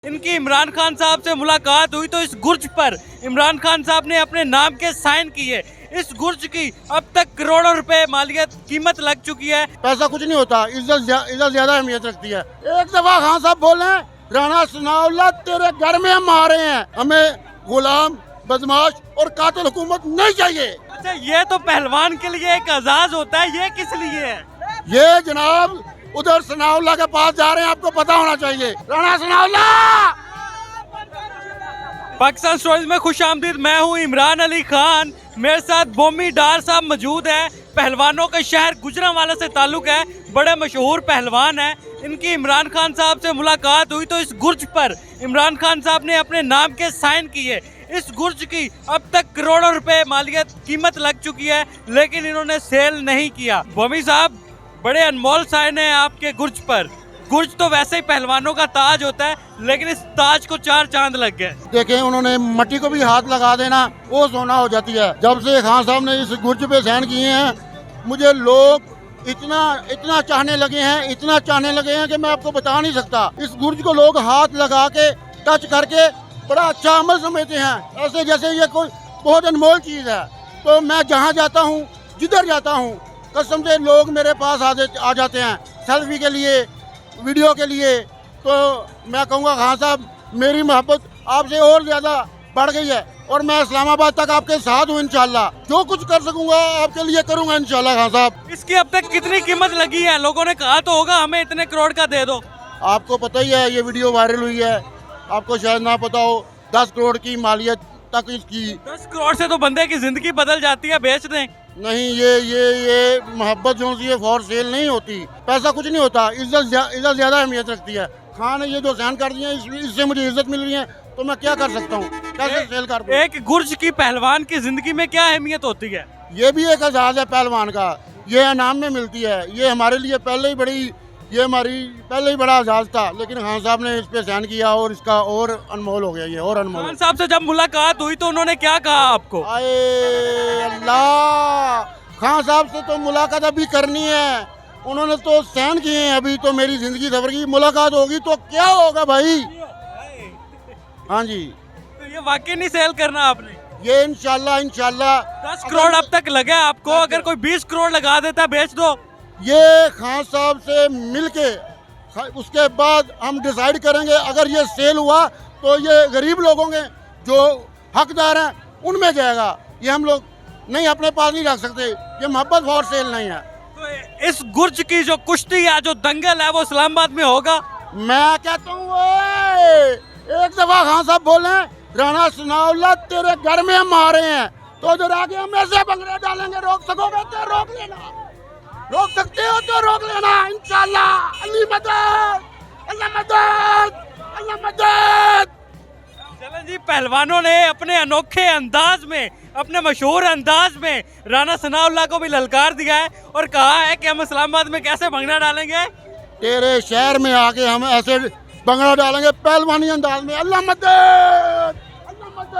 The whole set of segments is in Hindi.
इनकी इमरान खान साहब से मुलाकात हुई तो इस गुर्ज पर इमरान खान साहब ने अपने नाम के साइन किए। इस गुर्ज की अब तक करोड़ों रुपए मालियत कीमत लग चुकी है। पैसा कुछ नहीं होता, इज्जत ज्यादा अहमियत रखती है। एक दफा खान साहब बोले राणा सनाउल्लाह तेरे घर में हम आ रहे हैं, हमें गुलाम बदमाश और कातिल हुकूमत नहीं चाहिए। अच्छा, ये तो पहलवान के लिए एक एजाज होता है, ये किस लिए है? ये जनाब उधर सनाउल्लाह के पास जा रहे हैं, आपको पता होना चाहिए। राणा सनाउल्लाह। पाकिस्तान स्टोरीज में खुश आमदीद। मैं हूँ इमरान अली खान, मेरे साथ बोमी डार साहब मौजूद है। पहलवानों का शहर गुजरांवाला से ताल्लुक है, बड़े मशहूर पहलवान हैं। इनकी इमरान खान साहब से मुलाकात हुई तो इस गुर्ज पर इमरान खान साहब ने अपने नाम के साइन किए। इस गुर्ज की अब तक करोड़ों रुपए मालियत कीमत लग चुकी है, लेकिन इन्होंने सेल नहीं किया। बोमी साहब, बड़े अनमोल साइन है आपके गुर्ज पर। गुर्ज तो वैसे ही पहलवानों का ताज होता है, लेकिन इस ताज को 4 चांद लग गए। देखें, उन्होंने मट्टी को भी हाथ लगा देना वो सोना हो जाती है। जब से खान साहब ने इस गुर्ज पे साइन किए हैं, मुझे लोग इतना चाहने लगे हैं कि मैं आपको बता नहीं सकता। इस गुर्ज को लोग हाथ लगा के टच करके बड़ा अच्छा अमल समझते हैं, ऐसे जैसे ये कोई बहुत अनमोल चीज़ है। तो मैं जहाँ जाता हूँ, जिधर जाता हूँ, कसम से लोग मेरे पास आ जाते हैं सेल्फी के लिए, वीडियो के लिए। तो मैं कहूँगा खान साहब, मेरी मोहब्बत आपसे और ज़्यादा बढ़ गई है और मैं इस्लामाबाद तक आपके साथ हूँ। इंशाल्लाह जो कुछ कर सकूँगा आपके लिए करूँगा इंशाल्लाह। खान साहब, इसकी अब तक कितनी कीमत लगी है? लोगों ने कहा तो होगा हमें इतने करोड़ का दे दो। आपको पता ही है, ये वीडियो वायरल हुई है, आपको शायद ना पता हो। 10 करोड़ की मालियत तक इसकी। 10 करोड़ से तो बंदे की जिंदगी बदल जाती है, बेच दें। नहीं, ये मोहब्बत जो सी है फॉर सेल नहीं होती। पैसा कुछ नहीं होता, इज्जत ज्यादा अहमियत रखती है। खान ने ये जो साइन कर दिए, इससे मुझे इज्जत मिल रही है, तो मैं क्या कर सकता हूँ, कैसे सेल कर दूँ? एक गुर्ज की पहलवान की जिंदगी में क्या अहमियत होती है? ये भी एक एजाज है पहलवान का, ये इनाम में मिलती है। ये हमारे लिए हमारी पहले ही बड़ा एजाज था, लेकिन खान साहब ने इस पे साइन किया और इसका और अनमोल हो गया। ये और अनमोल। खान साहब से जब मुलाकात हुई तो उन्होंने क्या कहा आपको? आए अल्लाह, खान साहब से तो मुलाकात अभी करनी है, उन्होंने तो साइन किए हैं। अभी तो मेरी जिंदगी सफर की मुलाकात होगी तो क्या होगा भाई। हाँ जी, तो ये वाकई नहीं सेल करना आपने? ये इंशाल्लाह 10 करोड़ अब तक लगे आपको, अगर कोई 20 करोड़ लगा देता बेच दो। ये खान साहब से मिलके उसके बाद हम डिसाइड करेंगे। अगर ये सेल हुआ तो ये गरीब लोगों के जो हकदार हैं उनमें जाएगा। ये हम लोग नहीं अपने पास नहीं रख सकते, ये मोहब्बत फॉर सेल नहीं है। तो इस गुर्ज की जो कुश्ती है, जो दंगल है, वो इस्लामाबाद में होगा। मैं कहता हूँ एक दफा खान साहब बोले राणा सनाउल्लाह तेरे घर में हम आ रहे हैं, तो उधर आगे हम ऐसे भंगड़े डालेंगे। रोक सकोगे तो रोक लेना, रोक सकते हो तो रोक लेना इंशाल्लाह। अल्लाह मदद, अल्लाह मदद, अल्लाह मदद। चलन जी, पहलवानों ने अपने अनोखे अंदाज में, अपने मशहूर अंदाज में राणा सनाउल्लाह को भी ललकार दिया है और कहा है कि हम इस्लामाबाद में कैसे भंगड़ा डालेंगे। तेरे शहर में आके हम ऐसे भंगड़ा डालेंगे पहलवानी अंदाज में। अल्लाह मदद, अल्लाह मदद,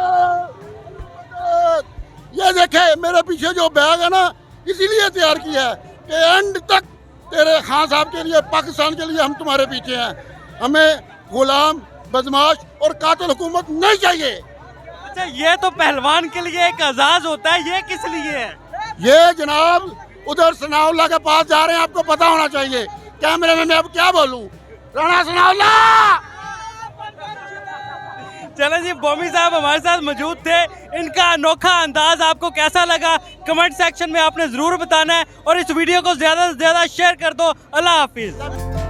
अल्लाह मदद। ये देखे मेरे पीछे जो बैग है ना, इसीलिए तैयार किया है कि एंड तक तेरे खान साहब के लिए, पाकिस्तान के लिए हम तुम्हारे पीछे हैं। हमें गुलाम बदमाश और कातिल हुकूमत नहीं चाहिए। अच्छा, ये तो पहलवान के लिए एक एजाज होता है, ये किस लिए है? ये जनाब उधर सनाउल्लाह के पास जा रहे हैं, आपको पता होना चाहिए। कैमरे में मैं अब क्या बोलूं? राणा सनाउल्लाह। चलो जी, बोमी साहब हमारे साथ मौजूद थे। इनका अनोखा अंदाज आपको कैसा लगा कमेंट सेक्शन में आपने जरूर बताना है, और इस वीडियो को ज्यादा से ज्यादा शेयर कर दो। अल्लाह हाफिज।